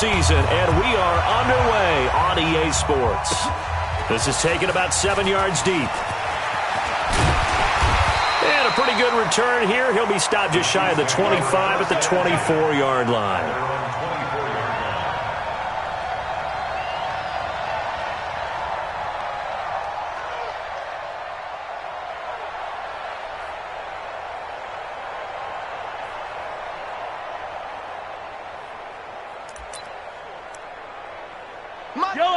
season, and we are underway on EA Sports. This is taken about 7 yards deep. And a pretty good return here. He'll be stopped just shy of the 25 at the 24-yard line.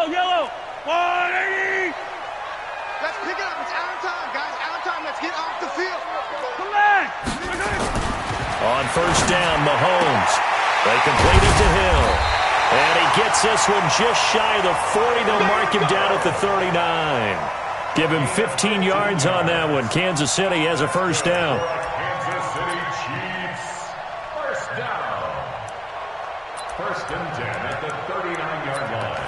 Yellow, 180! Let's pick it up. It's out of time, guys. Out of time. Let's get off the field. Come back! On first down, Mahomes. They complete it to Hill. And he gets this one just shy of the 40. They'll mark him down at the 39. Give him 15 yards on that one. Kansas City has a first down. Kansas City Chiefs, first down. First and 10 at the 39-yard line.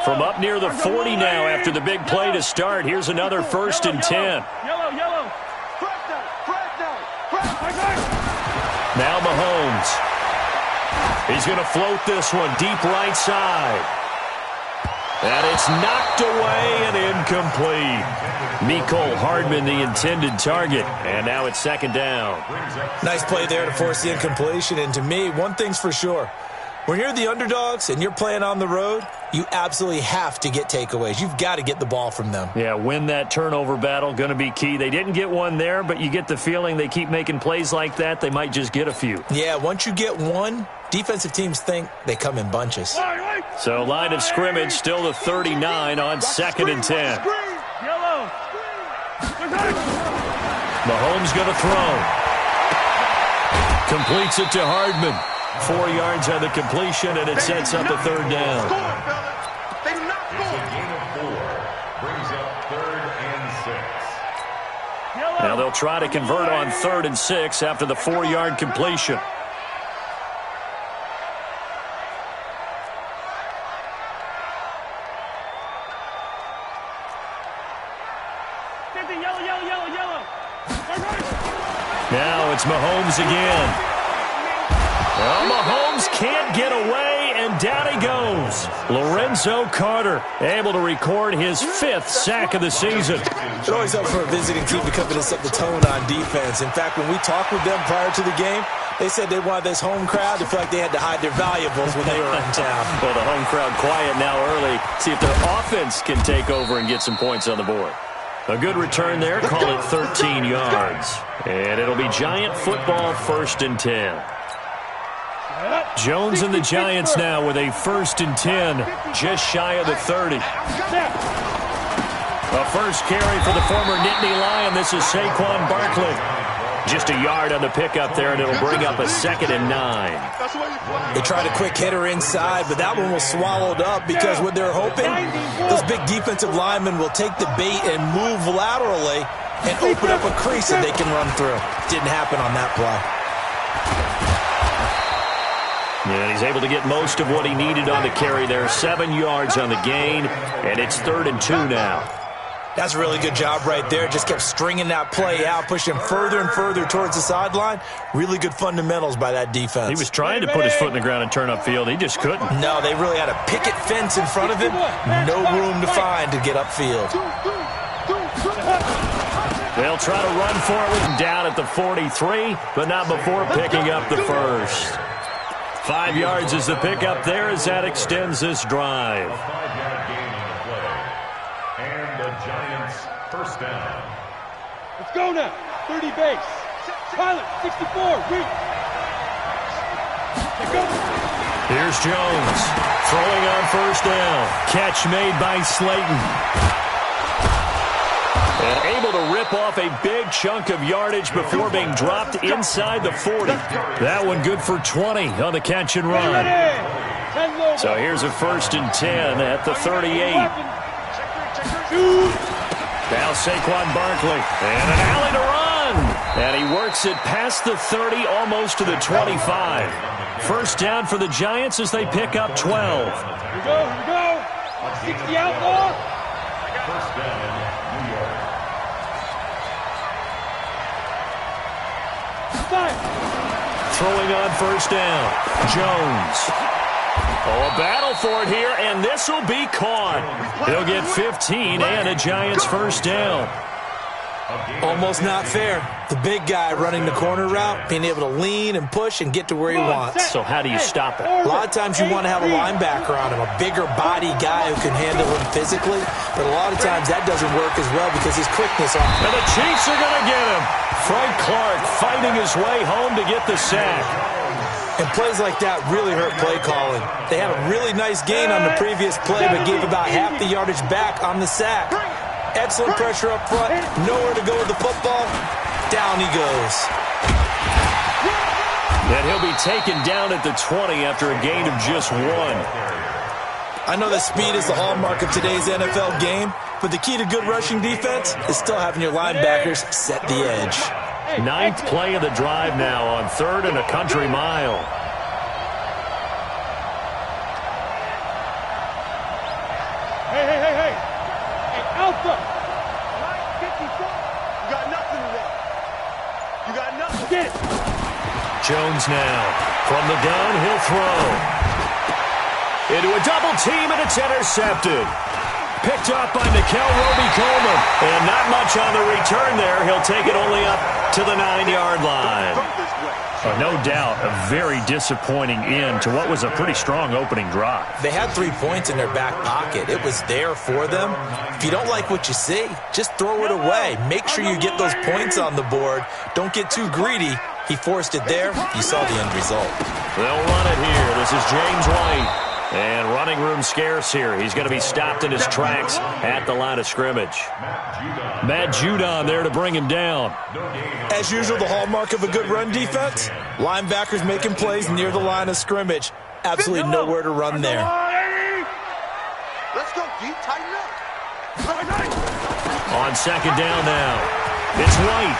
From up near the 40 now after the big play to start. Here's another first and 10. Yellow. Now Mahomes. He's going to float this one deep right side. And it's knocked away and incomplete. Mecole Hardman, the intended target. And now it's second down. Nice play there to force the incompletion. And to me, one thing's for sure. When you're the underdogs and you're playing on the road, you absolutely have to get takeaways. You've got to get the ball from them. Yeah, win that turnover battle, going to be key. They didn't get one there, but you get the feeling they keep making plays like that, they might just get a few. Yeah, once you get one, defensive teams think they come in bunches. So line of scrimmage still the 39 on second and 10. Yellow. Mahomes going to throw. Completes it to Hardman. 4 yards on the completion, and it sets up the third down. They do not It's a gain of 4. Brings up 3rd and 6. Now they'll try to convert on 3rd and 6 after the 4-yard completion. Yellow. Now it's Mahomes again. Well, Mahomes can't get away, and down he goes. Lorenzo Carter able to record his 5th sack of the season. It always helps for a visiting team to come in and set the tone on defense. In fact, when we talked with them prior to the game, they said they wanted this home crowd to feel like they had to hide their valuables when they were in town. Well, the home crowd quiet now early. See if their offense can take over and get some points on the board. A good return there. Call it 13 yards. And it'll be Giant football, 1st and 10. Jones and the Giants now with a 1st and 10, just shy of the 30. A first carry for the former Nittany Lion. This is Saquon Barkley. Just a yard on the pickup there, and it'll bring up a 2nd and 9. They tried a quick hitter inside, but that one was swallowed up because what they're hoping, those big defensive linemen will take the bait and move laterally and open up a crease that they can run through. Didn't happen on that play. Yeah, he's able to get most of what he needed on the carry there. 7 yards on the gain, and it's 3rd and 2 now. That's a really good job right there. Just kept stringing that play out, pushing further and further towards the sideline. Really good fundamentals by that defense. He was trying to put his foot in the ground and turn upfield. He just couldn't. No, they really had a picket fence in front of him. No room to find to get upfield. They'll try to run for it with him down at the 43, but not before picking up the first. 5 yards is the pickup there as that extends this drive. A 5-yard gain on the play. And the Giants first down. Let's go now. 30 base. Pilot, 64. Read. Let's go. Here's Jones throwing on first down. Catch made by Slayton. And able to rip off a big chunk of yardage before being dropped inside the 40. That one good for 20 on the catch and run. So here's a 1st and 10 at the 38. Now Saquon Barkley. And an alley to run. And he works it past the 30, almost to the 25. First down for the Giants as they pick up 12. Here we go. 60 outlaw. First down, New York. Five. Throwing on first down. Jones. Oh, a battle for it here, and this will be caught. He'll get 15 and a Giants first down. Almost not fair. The big guy running the corner route, being able to lean and push and get to where he wants. So how do you stop it? A lot of times you want to have a linebacker on him, a bigger body guy who can handle him physically, but a lot of times that doesn't work as well because his quickness on him. And the Chiefs are going to get him. Frank Clark fighting his way home to get the sack. And plays like that really hurt play calling. They had a really nice gain on the previous play, but gave about half the yardage back on the sack. Excellent pressure up front, nowhere to go with the football. Down he goes. And he'll be taken down at the 20 after a gain of just 1. I know that speed is the hallmark of today's NFL game, but the key to good rushing defense is still having your linebackers set the edge. 9th play of the drive now on 3rd and a country mile. Hey, Alpha! You got nothing today. You got nothing. Get it! Jones now. From the gun, he'll throw. Into a double team, and it's intercepted. Picked up by Nickel Roby-Coleman. And not much on the return there. He'll take it only up to the 9-yard line. No doubt, a very disappointing end to what was a pretty strong opening drive. They had 3 points in their back pocket. It was there for them. If you don't like what you see, just throw it away. Make sure you get those points on the board. Don't get too greedy. He forced it there. You saw the end result. They'll run it here. This is James White. And running room scarce here. He's going to be stopped in his tracks at the line of scrimmage. Matt Judon there to bring him down. As usual, the hallmark of a good run defense, linebackers making plays near the line of scrimmage. Absolutely nowhere to run there. Let's go deep, tighten up. On 2nd down now, it's White.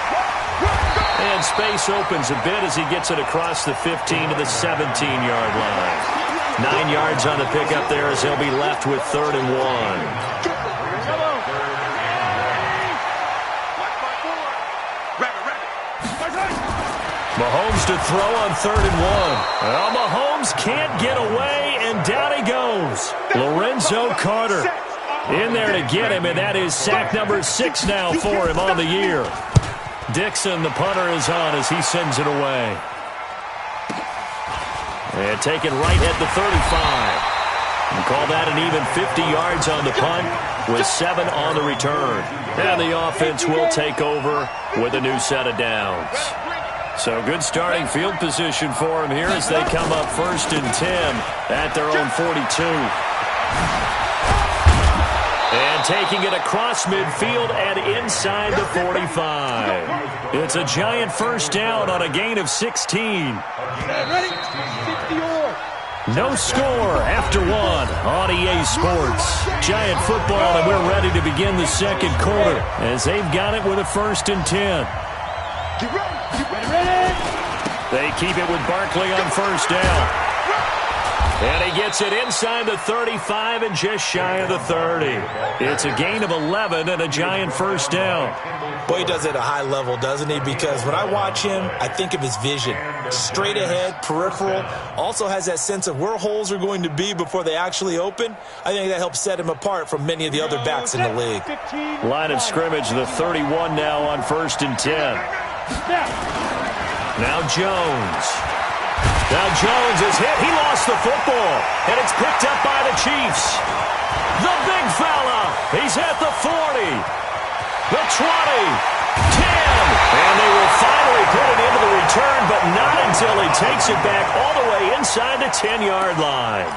And space opens a bit as he gets it across the 15 to the 17-yard line. 9 yards on the pickup there as he'll be left with 3rd and 1. Mahomes to throw on 3rd and 1. Well, Mahomes can't get away, and down he goes. Lorenzo Carter in there to get him, and that is sack number 6 now for him on the year. Dixon, the punter, is on as he sends it away. And taken right at the 35. And call that an even 50 yards on the punt with 7 on the return. And the offense will take over with a new set of downs. So good starting field position for them here as they come up 1st and 10 at their own 42. And taking it across midfield and inside the 45. It's a Giant first down on a gain of 16. Ready? 60-yard. No score after 1 on EA Sports. Giant football, and we're ready to begin the 2nd quarter as they've got it with a 1st and 10. Get ready. They keep it with Barkley on 1st down. And he gets it inside the 35 and just shy of the 30. It's a gain of 11 and a Giant first down. Boy, he does it at a high level, doesn't he? Because when I watch him, I think of his vision. Straight ahead, peripheral. Also has that sense of where holes are going to be before they actually open. I think that helps set him apart from many of the other backs in the league. Line of scrimmage, the 31 now on 1st and 10. Now Jones. Now Jones is hit. He lost the football. And it's picked up by the Chiefs. The big fella. He's at the 40. The 20. 10. And they will finally put it into the return, but not until he takes it back all the way inside the 10-yard line.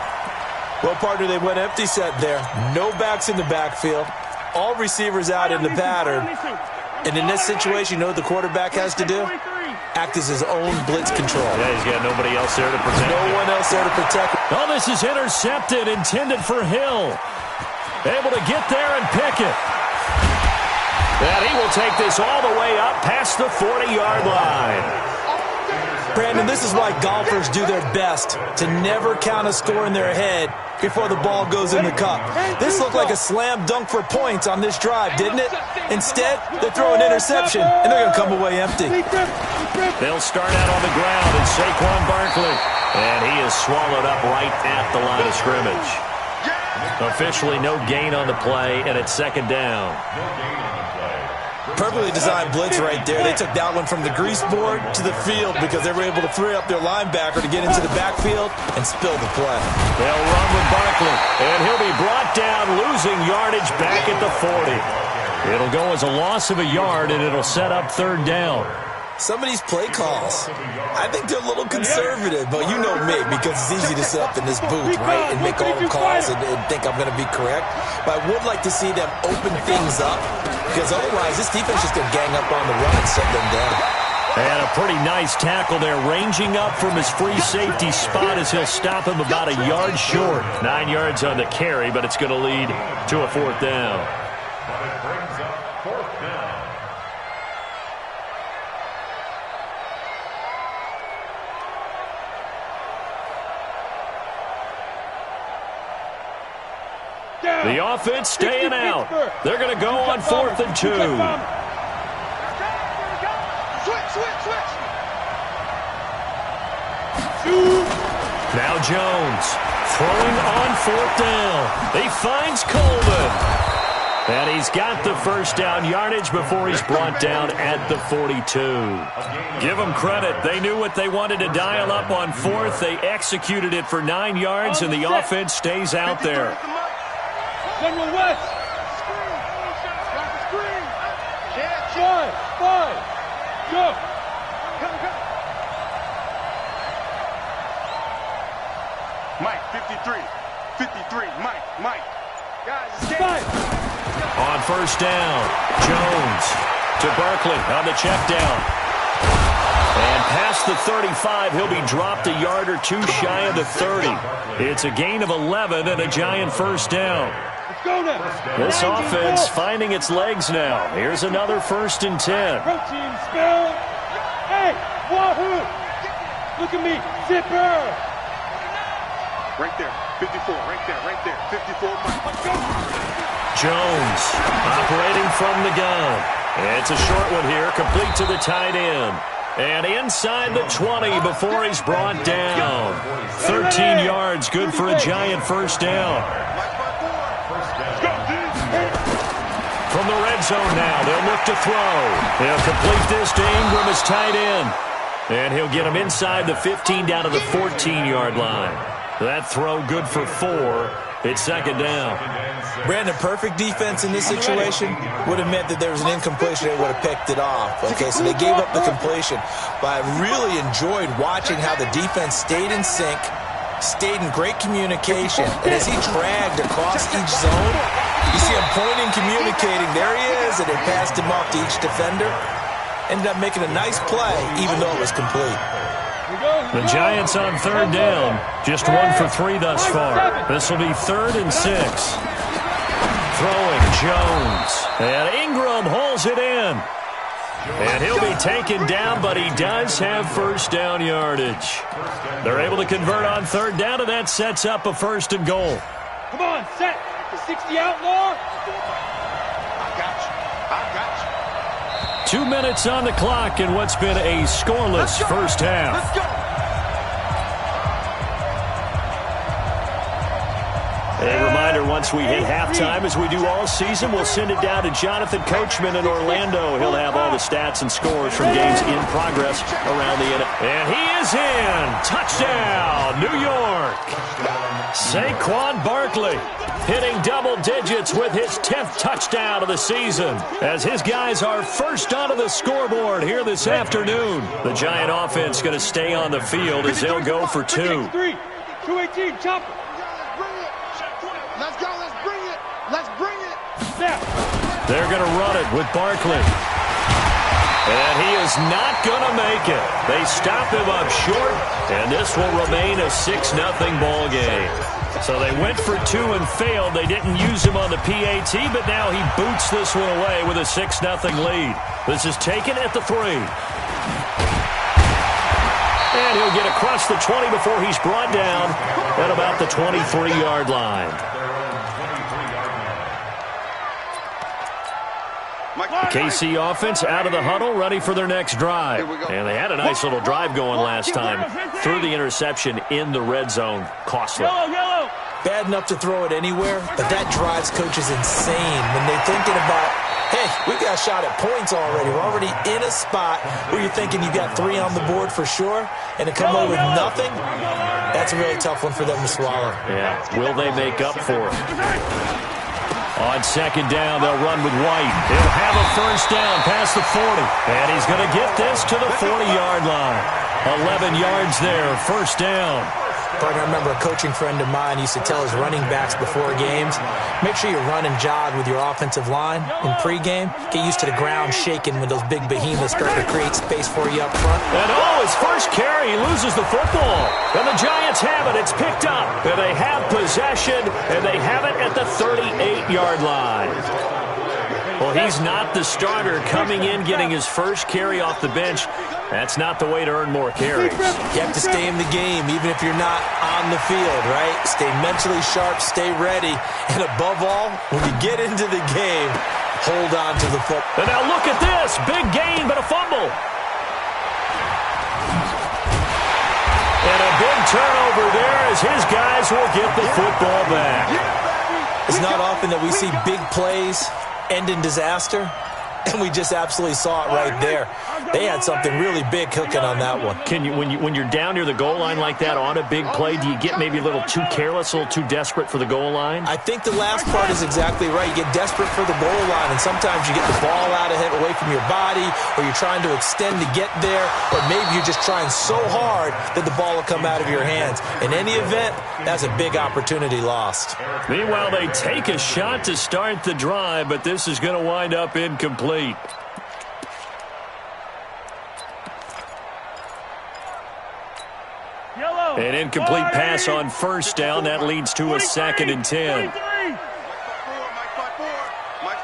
Well, partner, they went empty set there. No backs in the backfield. All receivers out in the pattern. And in this situation, you know what the quarterback has to do? Act as his own blitz control. Yeah, he's got nobody else there to protect. No one else there to protect. Oh, this is intercepted, intended for Hill. Able to get there and pick it. And he will take this all the way up past the 40-yard line. Brandon, this is why golfers do their best to never count a score in their head before the ball goes in the cup. This looked like a slam dunk for points on this drive, didn't it? Instead, they throw an interception, and they're going to come away empty. They'll start out on the ground, and Saquon Barkley And he is swallowed up right at the line of scrimmage. Officially no gain on the play, and it's second down. Perfectly designed blitz right there. They took that one from the grease board to the field because they were able to free up their linebacker to get into the backfield and spill the play. They'll run with Barkley, and he'll be brought down, losing yardage back at the 40. It'll go as a loss of a yard, and it'll set up third down. Some of these play calls, I think they're a little conservative, but you know me, because it's easy to sit up in this booth, right, and make all the calls and think I'm going to be correct. But I would like to see them open things up, because otherwise this defense is going to gang up on the run and shut them down. And a pretty nice tackle there, ranging up from his free safety spot as he'll stop him about a yard short. 9 yards on the carry, but it's going to lead to a fourth down. But it brings up fourth down. The offense staying out. They're going to go on 4th and 2. Now Jones throwing on 4th down. He finds Coleman. And he's got the first down yardage before he's brought down at the 42. Give them credit. They knew what they wanted to dial up on 4th. They executed it for 9 yards, and the offense stays out there. General West. Five. Go. Mike, 53. 53. Mike. Guys, it's Five. On first down, Jones to Barkley on the check down. And past the 35, he'll be dropped a yard or two shy of the 30. It's a gain of 11 and a giant first down. Go now. This offense finding its legs now. Here's another 1st and 10. Protein spill. Hey, wahoo. Look at me. Zipper. right there. 54, right there. 54, Mike. Let's go. Jones operating from the gun. It's a short one here, complete to the tight end. And inside the 20 before he's brought down. 13 yards, good for a giant first down. From the red zone now, they'll look to throw. They'll complete this to Ingram as tight end. And he'll get him inside the 15 down to the 14-yard line. That throw good for 4. It's second down. Brandon, perfect defense in this situation would have meant that there was an incompletion. They would have picked it off. Okay, so they gave up the completion. But I really enjoyed watching how the defense stayed in sync, stayed in great communication. And as he dragged across each zone, you see him pointing, communicating. There he is, and they passed him off to each defender. Ended up making a nice play, even though it was complete. The Giants on third down, just 1 for 3 thus far. This will be 3rd and 6. Throwing Jones, and Ingram holds it in. And he'll be taken down, but he does have first down yardage. They're able to convert on third down, and that sets up a 1st and goal. Come on, set. 60 outlaw. I got you. 2 minutes on the clock in what's been a scoreless first half. Let's go. A reminder, once we hit halftime, as we do all season, we'll send it down to Jonathan Coachman in Orlando. He'll have all the stats and scores from games in progress around the NFL. And he is in. Touchdown, New York. Saquon Barkley hitting double digits with his 10th touchdown of the season, as his guys are first onto the scoreboard here this afternoon. The Giant offense going to stay on the field as they'll go for 2. 218, chopper. Let's go, let's bring it. Snap. They're going to run it with Barkley. And he is not going to make it. They stop him up short, and this will remain a 6-0 ball game. So they went for 2 and failed. They didn't use him on the PAT, but now he boots this one away with a 6-0 lead. This is taken at the 3. And he'll get across the 20 before he's brought down at about the 23-yard line. KC offense out of the huddle, ready for their next drive. And they had a nice little drive going last time. Threw the interception in the red zone. Costly. Bad enough to throw it anywhere, but that drives coaches insane when they're thinking about, hey, we got a shot at points already. We're already in a spot where you're thinking you got 3 on the board for sure, and to come away with nothing, that's a really tough one for them to swallow. Yeah, will they make up for it? On second down, they'll run with White. He'll have a first down past the 40. And he's going to get this to the 40-yard line. 11 yards there, first down. But I remember a coaching friend of mine used to tell his running backs before games, make sure you run and jog with your offensive line in pregame. Get used to the ground shaking when those big behemoths start to create space for you up front. And his first carry, he loses the football. And the Giants have it. It's picked up. And they have possession, and they have it at the 38-yard line. Well, he's not the starter coming in, getting his first carry off the bench. That's not the way to earn more carries. You have to stay in the game, even if you're not on the field, right? Stay mentally sharp, stay ready, and above all, when you get into the game, hold on to the football. And now look at this. Big gain, but a fumble. And a big turnover there as his guys will get the football back. It's not often that we see big plays end in disaster, and we just absolutely saw it right there. They had something really big cooking on that one. Can you, when you're down near the goal line like that on a big play, do you get maybe a little too careless, a little too desperate for the goal line? I think the last part is exactly right. You get desperate for the goal line, and sometimes you get the ball out of it away from your body, or you're trying to extend to get there, or maybe you're just trying so hard that the ball will come out of your hands. In any event, that's a big opportunity lost. Meanwhile, they take a shot to start the drive, but this is going to wind up incomplete. An incomplete pass on first down. That leads to a 2nd and 10. Mike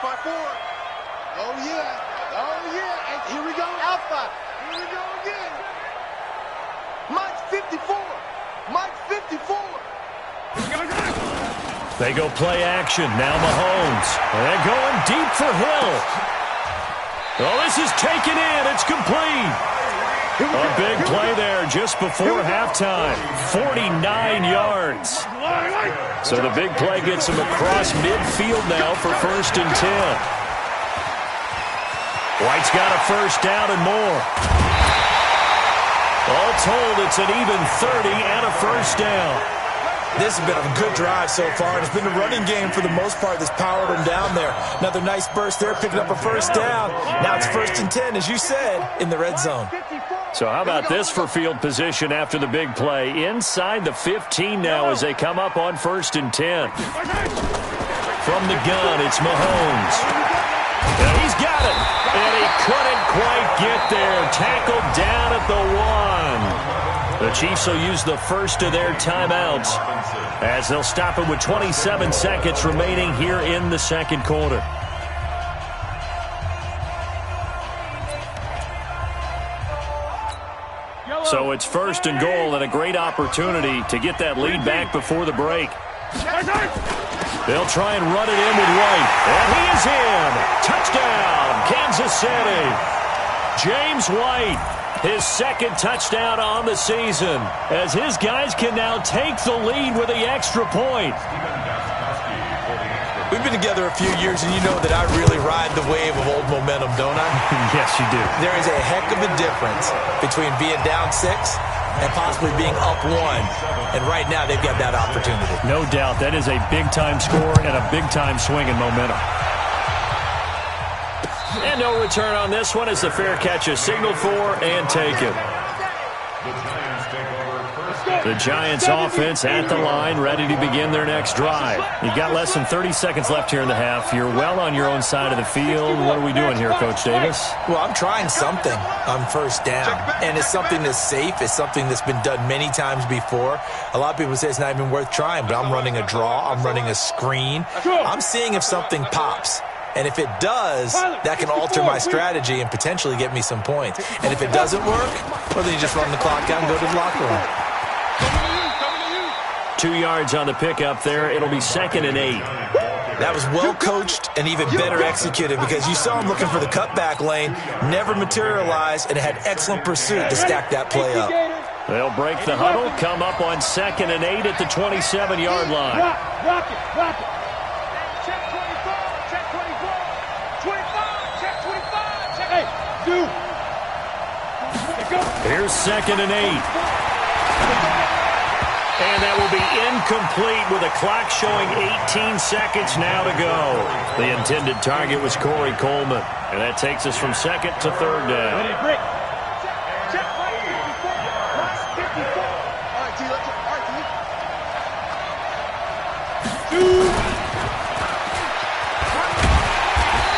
5-4. Oh, yeah. Oh, yeah. And here we go. Alpha. Here we go again. Mike's 54. Mike's 54. They go play action. Now Mahomes. They're going deep for Hill. Oh, this is taken in. It's complete. A big play there just before halftime. 49 yards. So the big play gets him across midfield now for 1st and 10. White's got a first down and more. All told, it's an even 30 and a first down. This has been a good drive so far. It's been the running game for the most part that's powered them down there. Another nice burst there, picking up a first down. Now it's 1st and 10, as you said, in the red zone. So how about this for field position after the big play? Inside the 15 now as they come up on 1st and 10. From the gun, it's Mahomes. And he's got it. And he couldn't quite get there. Tackled down at the 1. The Chiefs will use the first of their timeouts as they'll stop it with 27 seconds remaining here in the second quarter. So it's 1st and goal and a great opportunity to get that lead back before the break. They'll try and run it in with White. And he is in. Touchdown, Kansas City. James White. His 2nd touchdown on the season as his guys can now take the lead with the extra point. We've been together a few years, and you know that I really ride the wave of old momentum, don't I? Yes, you do. There is a heck of a difference between being down 6 and possibly being up 1. And right now, they've got that opportunity. No doubt. That is a big-time score and a big-time swing in momentum. And no return on this one as the fair catch is signaled for and taken. The Giants offense at the line, ready to begin their next drive. You've got less than 30 seconds left here in the half. You're well on your own side of the field. What are we doing here, Coach Davis? Well, I'm trying something on first down, and it's something that's safe. It's something that's been done many times before. A lot of people say it's not even worth trying, but I'm running a draw. I'm running a screen. I'm seeing if something pops. And if it does, that can alter my strategy and potentially get me some points. And if it doesn't work, well, then you just run the clock out and go to the locker room. 2 yards on the pickup there. It'll be 2nd and 8. That was well coached and even better executed because you saw him looking for the cutback lane, never materialized, and had excellent pursuit to stack that play up. They'll break the huddle, come up on 2nd and 8 at the 27-yard line. Rock it. Check 24, check 24. 25, check 25, check. Hey, do. Here's 2nd and 8. And that will be incomplete with a clock showing 18 seconds now to go. The intended target was Corey Coleman. And that takes us from 2nd to 3rd down. Ready, break. Check 54. All right, T, let's go. All right, T.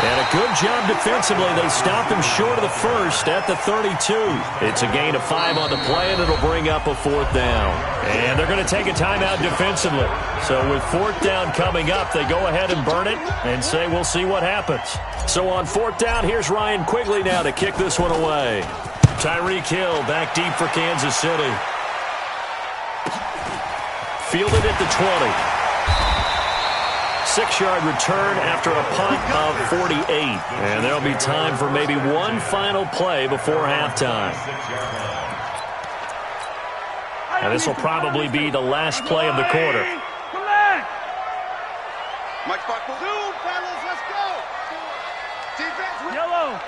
And a good job defensively. They stopped him short of the first at the 32. It's a gain of 5 on the play, and it'll bring up a 4th down. And they're going to take a timeout defensively. So with 4th down coming up, they go ahead and burn it and say we'll see what happens. So on 4th down, here's Ryan Quigley now to kick this one away. Tyreek Hill back deep for Kansas City. Fielded at the 20. 6-yard return after a punt of 48. And there'll be time for maybe one final play before halftime. And this will probably be the last play of the quarter. Come on. Mike Sparkle. Zoom, fellas, let's go. Defense. Yellow.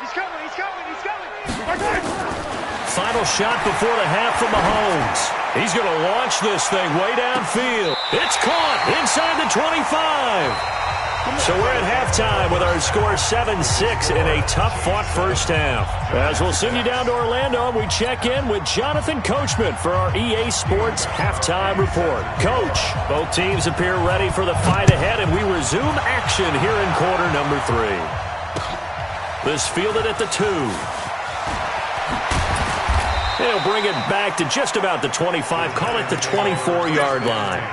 He's coming. Final shot before the half from Mahomes. He's going to launch this thing way downfield. It's caught inside the 25. So we're at halftime with our score 7-6 in a tough-fought first half. As we'll send you down to Orlando, we check in with Jonathan Coachman for our EA Sports Halftime Report. Coach, both teams appear ready for the fight ahead, and we resume action here in quarter number 3. This fielded at the 2. They'll bring it back to just about the 25, call it the 24-yard line.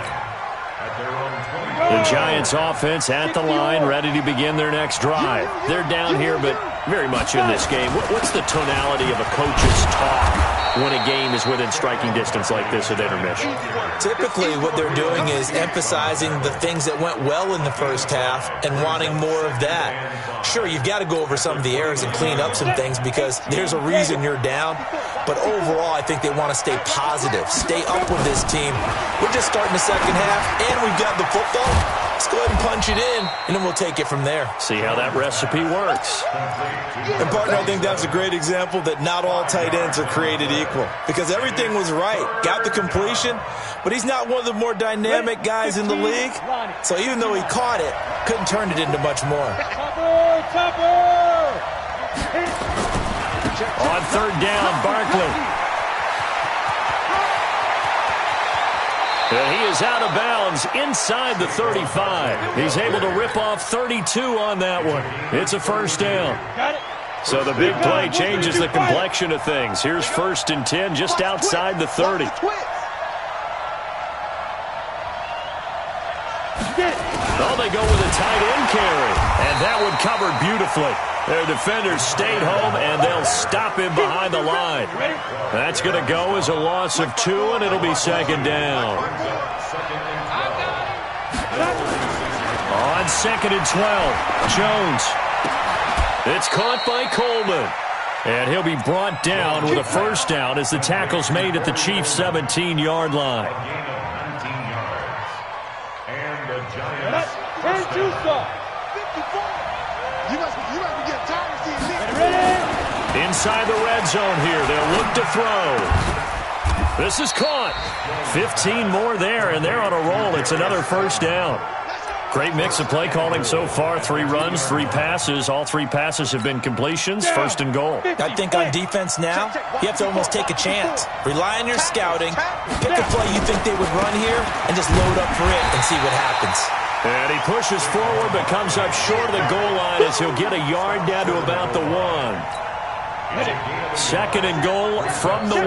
The Giants offense at the line, ready to begin their next drive. They're down here, but very much in this game. What's the tonality of a coach's talk when a game is within striking distance like this at intermission? Typically, what they're doing is emphasizing the things that went well in the first half and wanting more of that. Sure, you've got to go over some of the errors and clean up some things because there's a reason you're down. But overall, I think they want to stay positive, stay up with this team. We're just starting the second half, and we've got the football. Let's go ahead and punch it in, and then we'll take it from there. See how that recipe works. And, partner, I think that's a great example that not all tight ends are created equal because everything was right. Got the completion, but he's not one of the more dynamic guys in the league. So even though he caught it, couldn't turn it into much more. On 3rd down, Barkley. And he is out of bounds inside the 35. He's able to rip off 32 on that one. It's a 1st down. So the big play changes the complexion of things. Here's 1st and 10 just outside the 30. Oh, they go with a tight end carry. And that one covered beautifully. Their defenders stayed home, and they'll stop him behind the line. That's going to go as a loss of 2, and it'll be 2nd down. On 2nd and 12, Jones. It's caught by Coleman. And he'll be brought down with a 1st down as the tackle's made at the Chiefs' 17-yard line. And the Giants. You must be getting tired of seeing me. Inside the red zone here. They'll look to throw. This is caught. 15 more there, and they're on a roll. It's another 1st down. Great mix of play calling so far. 3 runs, 3 passes. All 3 passes have been completions. 1st and goal. I think on defense now, you have to almost take a chance. Rely on your scouting. Pick a play you think they would run here and just load up for it and see what happens. And he pushes forward but comes up short of the goal line as he'll get a yard down to about the 1. 2nd and goal from the 1.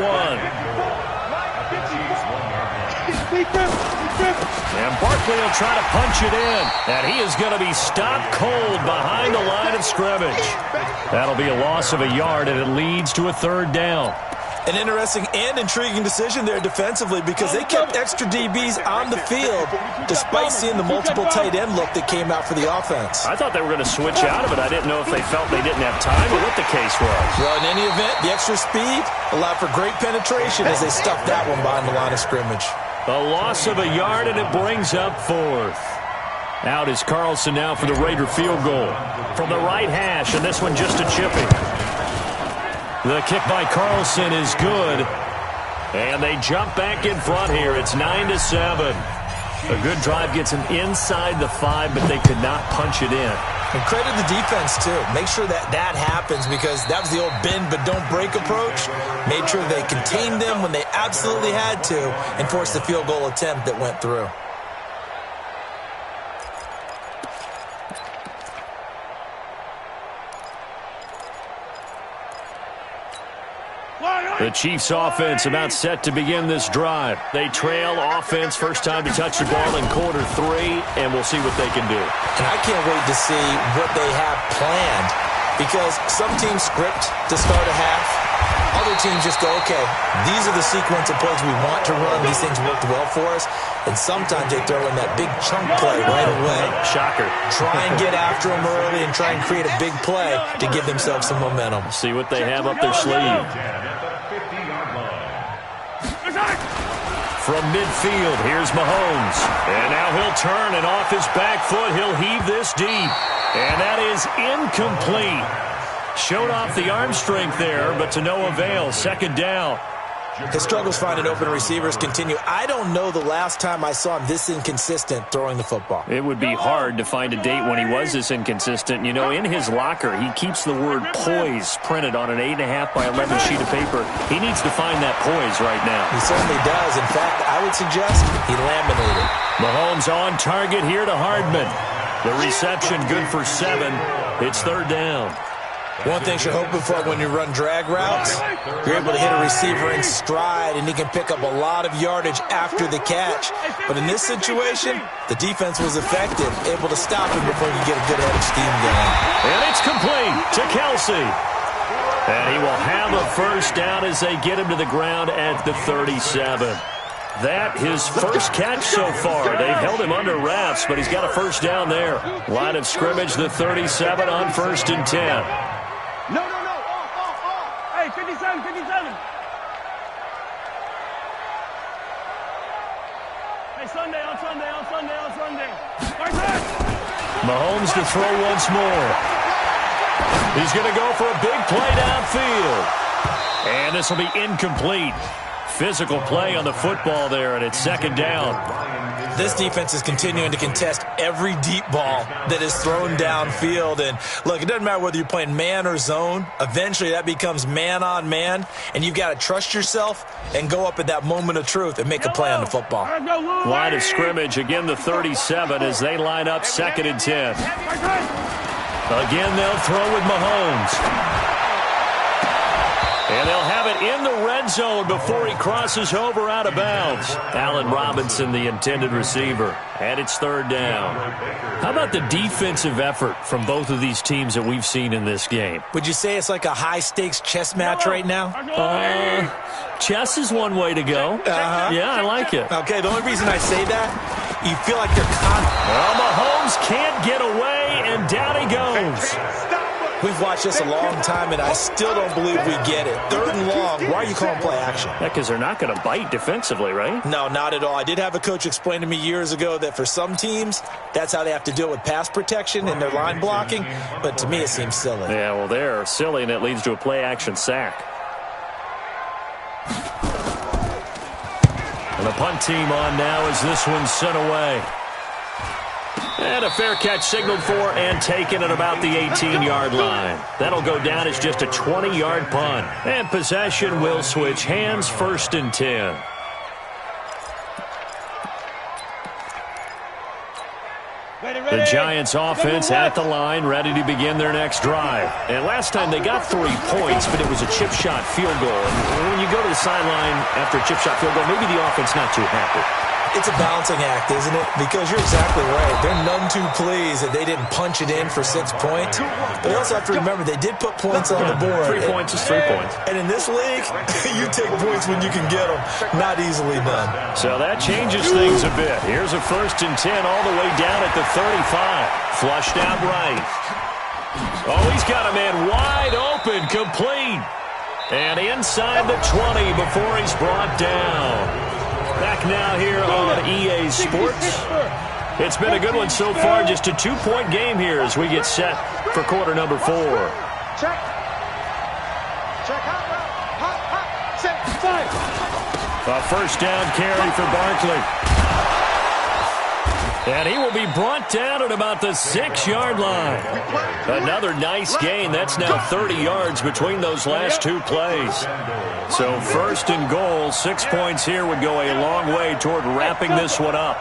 And Barkley will try to punch it in. And he is going to be stopped cold behind the line of scrimmage. That'll be a loss of a yard, and it leads to a 3rd down. An interesting and intriguing decision there defensively because they kept extra DBs on the field despite seeing the multiple tight end look that came out for the offense. I thought they were going to switch out of it. I didn't know if they felt they didn't have time or what the case was. Well, in any event, the extra speed allowed for great penetration as they stuffed that one behind the line of scrimmage. A loss of a yard, and it brings up fourth. Out is Carlson now for the Raider field goal. From the right hash, and this one just a chipping. The kick by Carlson is good. And they jump back in front here. It's 9-7. A good drive gets them inside the 5, but they could not punch it in. And credit the defense, too. Make sure that happens because that was the old bend but don't break approach. Made sure they contained them when they absolutely had to and forced the field goal attempt that went through. The Chiefs offense about set to begin this drive. They trail offense, first time to touch the ball in quarter 3, and we'll see what they can do. And I can't wait to see what they have planned because some teams script to start a half. Other teams just go, okay, these are the sequence of plays we want to run. These things worked well for us. And sometimes they throw in that big chunk play right away. Shocker. Try and get after them early and try and create a big play to give themselves some momentum. See what they have up their sleeve. From midfield, here's Mahomes. And now he'll turn, and off his back foot, he'll heave this deep. And that is incomplete. Showed off the arm strength there, but to no avail. Second down. His struggles finding open receivers continue. I don't know the last time I saw him this inconsistent throwing the football. It would be hard to find a date when he was this inconsistent. You know, in his locker, he keeps the word poise printed on an 8.5 by 11 sheet of paper. He needs to find that poise right now. He certainly does. In fact, I would suggest he laminated. Mahomes on target here to Hardman. The reception good for 7. It's third down. One thing you're hoping for when you run drag routes, you're able to hit a receiver in stride, and he can pick up a lot of yardage after the catch. But in this situation, the defense was effective, able to stop him before he could get a good head of steam going. And it's complete to Kelsey. And he will have a first down as they get him to the ground at the 37. That his first catch so far. They've held him under wraps, but he's got a first down there. Line of scrimmage, the 37 on 1st and 10. No. Off. Hey, 57. Hey, Sunday. Mahomes to throw once more. He's going to go for a big play downfield. And this will be incomplete. Physical play on the football there, and it's second down. This defense is continuing to contest every deep ball that is thrown downfield. And, look, it doesn't matter whether you're playing man or zone. Eventually that becomes man on man, and you've got to trust yourself and go up at that moment of truth and make a play on the football. Line of scrimmage, again the 37 as they line up 2nd and 10. Again, they'll throw with Mahomes. And they'll have it in the red zone before he crosses over out of bounds. Allen Robinson, the intended receiver. And it's third down. How about the defensive effort from both of these teams that we've seen in this game? Would you say it's like a high-stakes chess match right now? Chess is one way to go. Yeah, I like it. Okay, the only reason I say that, you feel like they're Well, Mahomes can't get away, and down he goes. We've watched this a long time, and I still don't believe we get it. 3rd and long, why are you calling play action? Yeah, because they're not going to bite defensively, right? No, not at all. I did have a coach explain to me years ago that for some teams, that's how they have to deal with pass protection and their line blocking, but to me it seems silly. Yeah, well, they're silly, and it leads to a play action sack. And the punt team on now as this one's sent away. And a fair catch signaled for and taken at about the 18-yard line. That'll go down as just a 20-yard punt. And possession will switch hands, 1st and 10. The Giants offense at the line, ready to begin their next drive. And last time they got 3 points, but it was a chip shot field goal. And when you go to the sideline after a chip shot field goal, maybe the offense not too happy. It's a balancing act, isn't it? Because you're exactly right. They're none too pleased that they didn't punch it in for 6 points. But you also have to remember they did put points on the board. 3 points is 3 points. And in this league, you take points when you can get them. Not easily done. So that changes things a bit. Here's a 1st and 10 all the way down at the 35. Flushed out right. Oh, he's got a man wide open, complete. And inside the 20 before he's brought down. Back now here on EA Sports. It's been a good one so far. Just a 2-point game here as we get set for quarter number 4. Check. Check. Hot. Check. 5. A 1st down carry for Barkley. And he will be brought down at about the 6-yard line. Another nice gain. That's now 30 yards between those last 2 plays. So 1st and goal, 6 points here would go a long way toward wrapping this one up.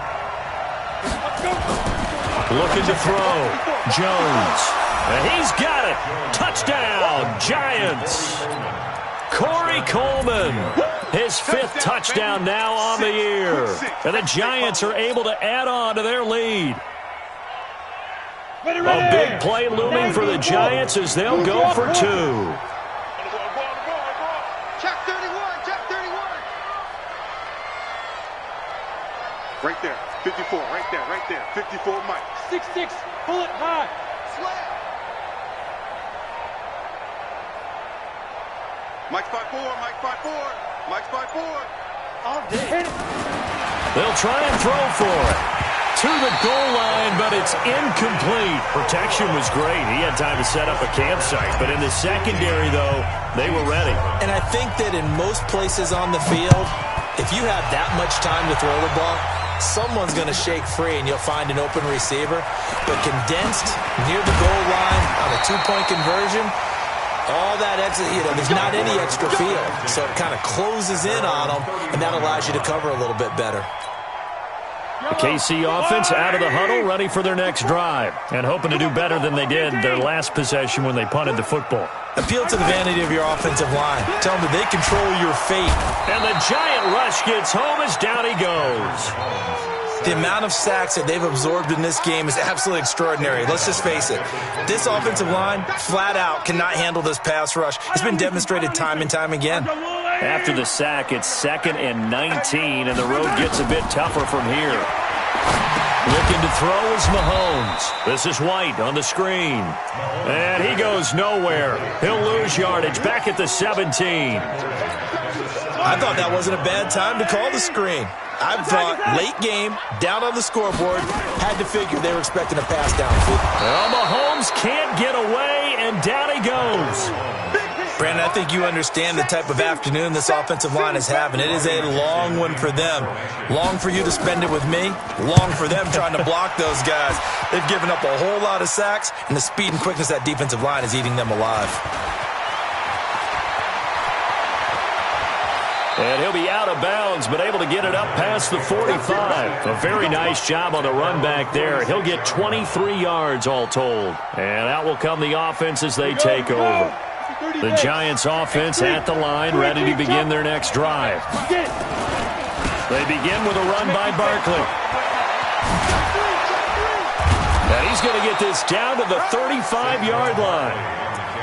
Looking to throw. Jones. And he's got it. Touchdown, Giants. Corey Coleman. His 5th touchdown now on the year. And the Giants are able to add on to their lead. A big play looming for the Giants as they'll go for 2. Check 31. Check 31. Right there. 54. Right there. 54, Mike. 6'6". Pull it high. Slam. Mike's 5'4". Mike's 5'4". Mike's 5'4". All day. They'll try and throw for it. To the goal line, but it's incomplete. Protection was great. He had time to set up a campsite. But in the secondary, though, they were ready. And I think that in most places on the field, if you have that much time to throw the ball, someone's going to shake free and you'll find an open receiver. But condensed near the goal line on a 2-point conversion, all that extra, there's not any extra field. So it kind of closes in on them, and that allows you to cover a little bit better. The KC offense out of the huddle, ready for their next drive, and hoping to do better than they did their last possession when they punted the football. Appeal to the vanity of your offensive line. Tell them that they control your fate. And the Giant rush gets home as down he goes. The amount of sacks that they've absorbed in this game is absolutely extraordinary. Let's just face it. This offensive line, flat out, cannot handle this pass rush. It's been demonstrated time and time again. After the sack, it's 2nd and 19, and the road gets a bit tougher from here. Looking to throw is Mahomes. This is White on the screen. And he goes nowhere. He'll lose yardage back at the 17. I thought that wasn't a bad time to call the screen. I thought late game, down on the scoreboard, had to figure they were expecting a pass downfield. Well, Mahomes can't get away, and down he goes. Brandon, I think you understand the type of afternoon this offensive line is having. It is a long one for them. Long for you to spend it with me. Long for them trying to block those guys. They've given up a whole lot of sacks, and the speed and quickness of that defensive line is eating them alive. And he'll be out of bounds, but able to get it up past the 45. A very nice job on the run back there. He'll get 23 yards all told. And out will come the offense as they take over. The Giants offense at the line, ready to begin their next drive. They begin with a run by Barkley. And he's going to get this down to the 35-yard line.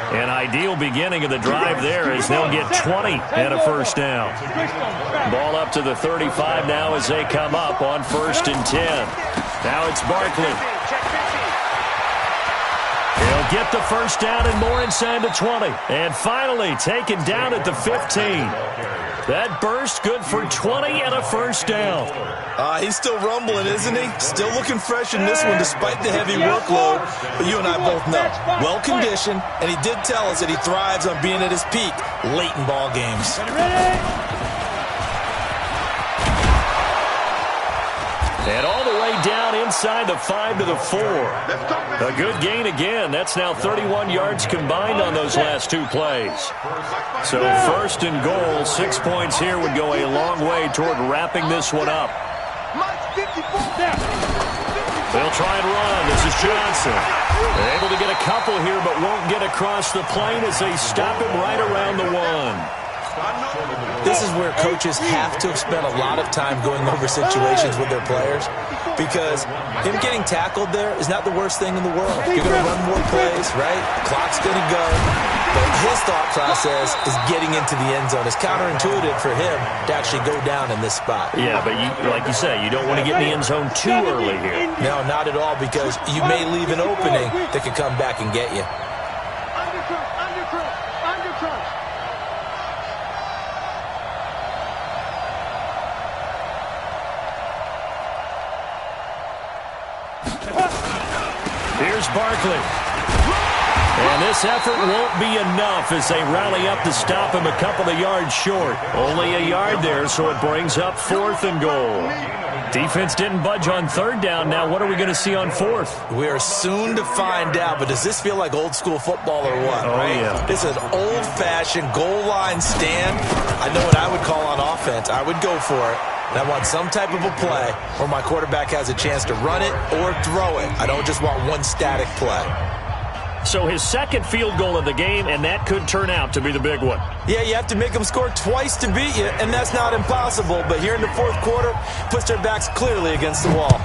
An ideal beginning of the drive there as they'll get 20 and a 1st down. Ball up to the 35 now as they come up on 1st and 10. Now it's Barkley. He'll get the 1st down and more inside the 20. And finally taken down at the 15. That burst good for 20 and a 1st down. He's still rumbling, isn't he? Still looking fresh in this one despite the heavy workload. But you and I both know, well-conditioned, and he did tell us that he thrives on being at his peak late in ball games. And all the way down inside the 5 to the 4. A good gain again. That's now 31 yards combined on those last 2 plays. So 1st and goal, 6 points here would go a long way toward wrapping this one up. They'll try and run. This is Johnson. They're able to get a couple here, but won't get across the plane as they stop him right around the 1. This is where coaches have to have spent a lot of time going over situations with their players, because him getting tackled there is not the worst thing in the world. You're going to run more plays, right? Clock's going to go. But his thought process is getting into the end zone. It's counterintuitive for him to actually go down in this spot. Yeah, but like you say, you don't want to get in the end zone too early here. No, not at all, because you may leave an opening that could come back and get you. Here's Barkley. And this effort won't be enough as they rally up to stop him a couple of yards short. Only a yard there, so it brings up 4th and goal. Defense didn't budge on 3rd down. Now what are we going to see on 4th? We are soon to find out, but does this feel like old school football or what, right? Yeah. This is an old-fashioned goal line stand. I know what I would call on offense. I would go for it. And I want some type of a play where my quarterback has a chance to run it or throw it. I don't just want one static play. So his 2nd field goal of the game, and that could turn out to be the big one. Yeah, you have to make them score twice to beat you, and that's not impossible. But here in the 4th quarter, puts their backs clearly against the wall.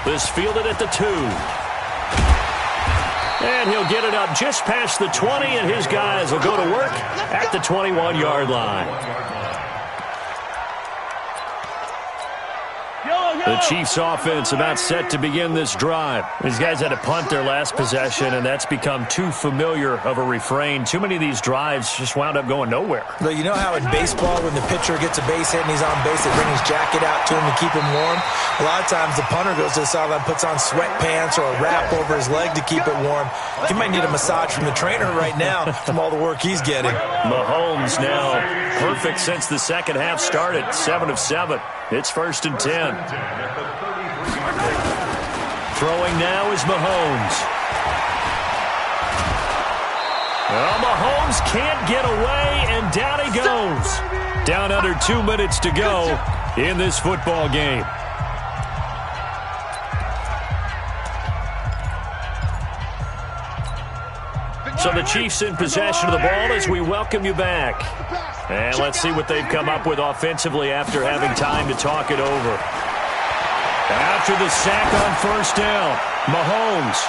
This fielded at the 2. And he'll get it up just past the 20, and his guys will go to work at the 21-yard line. The Chiefs offense about set to begin this drive. These guys had to punt their last possession, and that's become too familiar of a refrain. Too many of these drives just wound up going nowhere. But you know how in baseball, when the pitcher gets a base hit and he's on base, they bring his jacket out to him to keep him warm? A lot of times the punter goes to the sideline, puts on sweatpants or a wrap over his leg to keep it warm. He might need a massage from the trainer right now from all the work he's getting. Mahomes now perfect since the second half started. 7 of 7. It's 1st and 10. Throwing now is Mahomes. Well, Mahomes can't get away, and down he goes. Down under 2 minutes to go in this football game. So the Chiefs in possession of the ball as we welcome you back. And let's see what they've come up with offensively after having time to talk it over. After the sack on 1st down, Mahomes.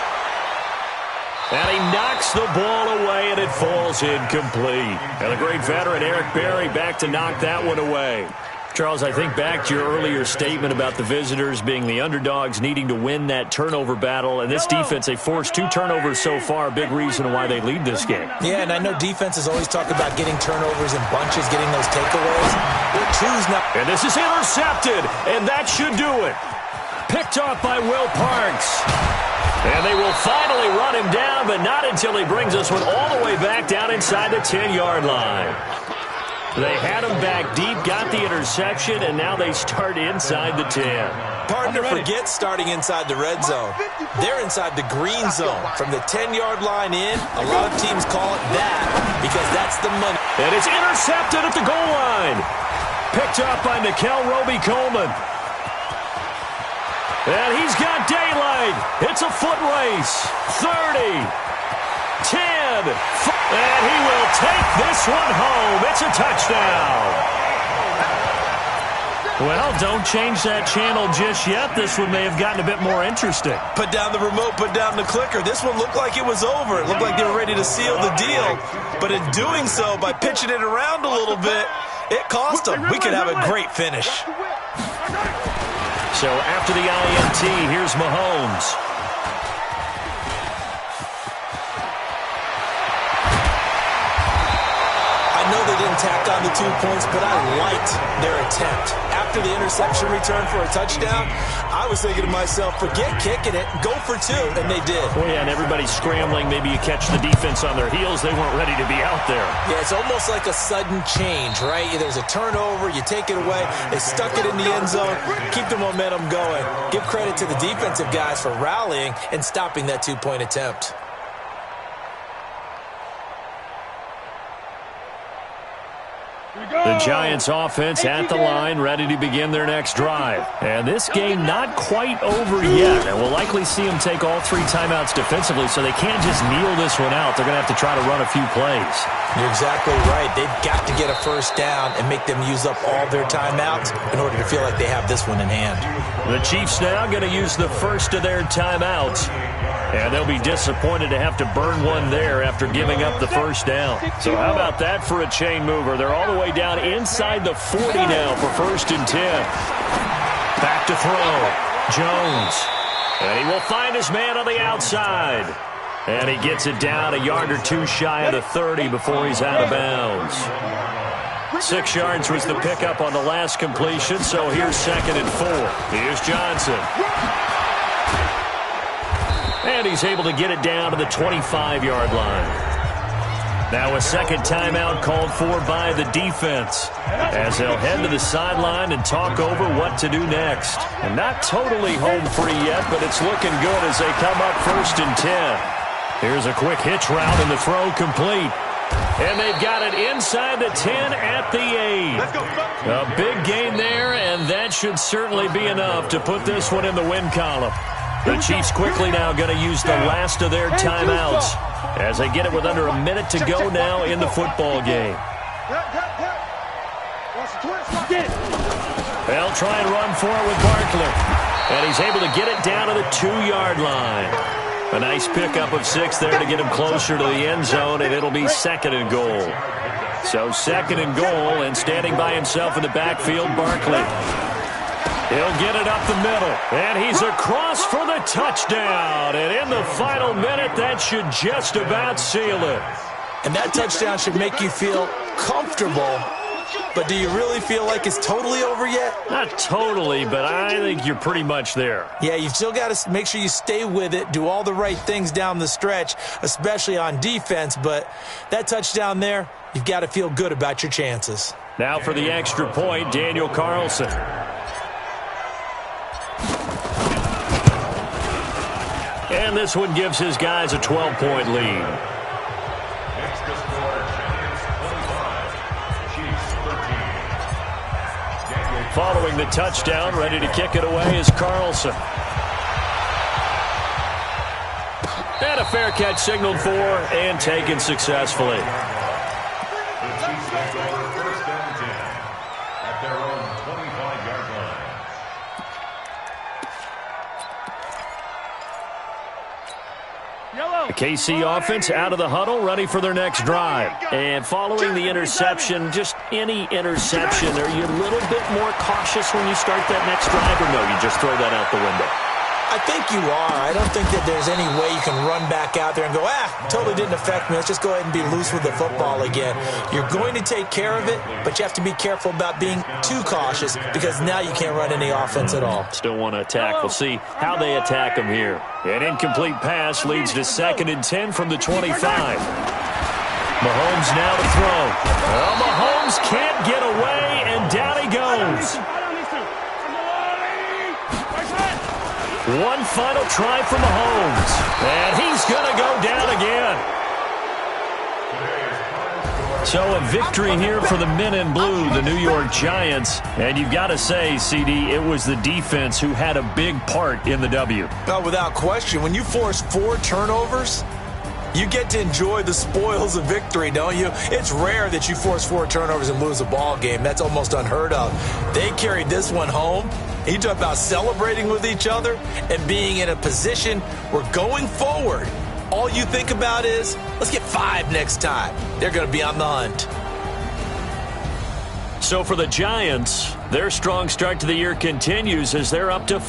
And he knocks the ball away, and it falls incomplete. And the great veteran Eric Berry back to knock that one away. Charles, I think back to your earlier statement about the visitors being the underdogs needing to win that turnover battle. And this defense, they forced 2 turnovers so far, a big reason why they lead this game. Yeah, and I know defenses always talk about getting turnovers in bunches, getting those takeaways. They're 2's now. And this is intercepted, and that should do it. Picked off by Will Parks. And they will finally run him down, but not until he brings this one all the way back down inside the 10-yard line. They had him back deep, got the interception, and now they start inside the 10. Pardon to forget starting inside the red zone. They're inside the green zone. From the 10-yard line in, a lot of teams call it that because that's the money. And it's intercepted at the goal line. Picked up by Nikel Roby-Coleman. And he's got daylight. It's a foot race. 30. 10. And he will take this one home. It's a touchdown. Well, don't change that channel just yet. This one may have gotten a bit more interesting. Put down the remote, put down the clicker. This one looked like it was over. It looked like they were ready to seal the deal. But in doing so, by pitching it around a little bit, it cost them. We could have a great finish. So after the INT, here's Mahomes. I know they didn't tack on the 2 points, but I liked their attempt. After the interception return for a touchdown, I was thinking to myself, forget kicking it, go for 2, and they did. Well, yeah, and everybody's scrambling. Maybe you catch the defense on their heels. They weren't ready to be out there. Yeah, it's almost like a sudden change, right? There's a turnover, you take it away, they stuck it in the end zone, keep the momentum going. Give credit to the defensive guys for rallying and stopping that 2-point attempt. Here we go. The Giants offense at the line, ready to begin their next drive. And this game not quite over yet. And we'll likely see them take all 3 timeouts defensively, so they can't just kneel this one out. They're going to have to try to run a few plays. You're exactly right. They've got to get a first down and make them use up all their timeouts in order to feel like they have this one in hand. The Chiefs now going to use the first of their timeouts. And they'll be disappointed to have to burn one there after giving up the first down. So how about that for a chain mover? They're all the way down inside the 40 now for 1st and 10. Back to throw. Jones. And he will find his man on the outside. And he gets it down a yard or 2 shy of the 30 before he's out of bounds. 6 yards was the pickup on the last completion, so here's 2nd and 4. Here's Johnson. And he's able to get it down to the 25-yard line. Now a second timeout called for by the defense as they'll head to the sideline and talk over what to do next. And not totally home free yet, but it's looking good as they come up 1st and 10. Here's a quick hitch route and the throw complete. And they've got it inside the 10 at the 8. A big gain there, and that should certainly be enough to put this one in the win column. The Chiefs quickly now going to use the last of their timeouts as they get it with under a minute to go now in the football game. They'll try and run for it with Barkley. And he's able to get it down to the 2-yard line. A nice pickup of 6 there to get him closer to the end zone, and it'll be 2nd and goal. So 2nd and goal, and standing by himself in the backfield, Barkley. He'll get it up the middle, and he's across for the touchdown. And in the final minute, that should just about seal it. And that touchdown should make you feel comfortable. But do you really feel like it's totally over yet? Not totally, but I think you're pretty much there. Yeah, you've still got to make sure you stay with it, do all the right things down the stretch, especially on defense. But that touchdown there, you've got to feel good about your chances. Now for the extra point, Daniel Carlson. And this one gives his guys a 12-point lead. Following the touchdown, ready to kick it away is Carlson. And a fair catch signaled for and taken successfully. The Chiefs take over 1st and 10 at their own 25-yard line. The KC offense out of the huddle, ready for their next drive. And following the interception, just any interception, are you a little bit more cautious when you start that next drive, or no, you just throw that out the window? I think you are. I don't think that there's any way you can run back out there and go, totally didn't affect me. Let's just go ahead and be loose with the football again. You're going to take care of it, but you have to be careful about being too cautious because now you can't run any offense at all. Still want to attack. We'll see how they attack them here. An incomplete pass leads to 2nd and 10 from the 25. Mahomes now to throw. Well, Mahomes can't get away, and down he goes. One final try for Mahomes, and he's going to go down again. So a victory here for the men in blue, the New York Giants. And you've got to say, CD, it was the defense who had a big part in the W. Oh, without question. When you force 4 turnovers, you get to enjoy the spoils of victory, don't you? It's rare that you force 4 turnovers and lose a ball game. That's almost unheard of. They carried this one home. You talk about celebrating with each other and being in a position where going forward, all you think about is, let's get 5 next time. They're going to be on the hunt. So for the Giants, their strong start to the year continues as they're up to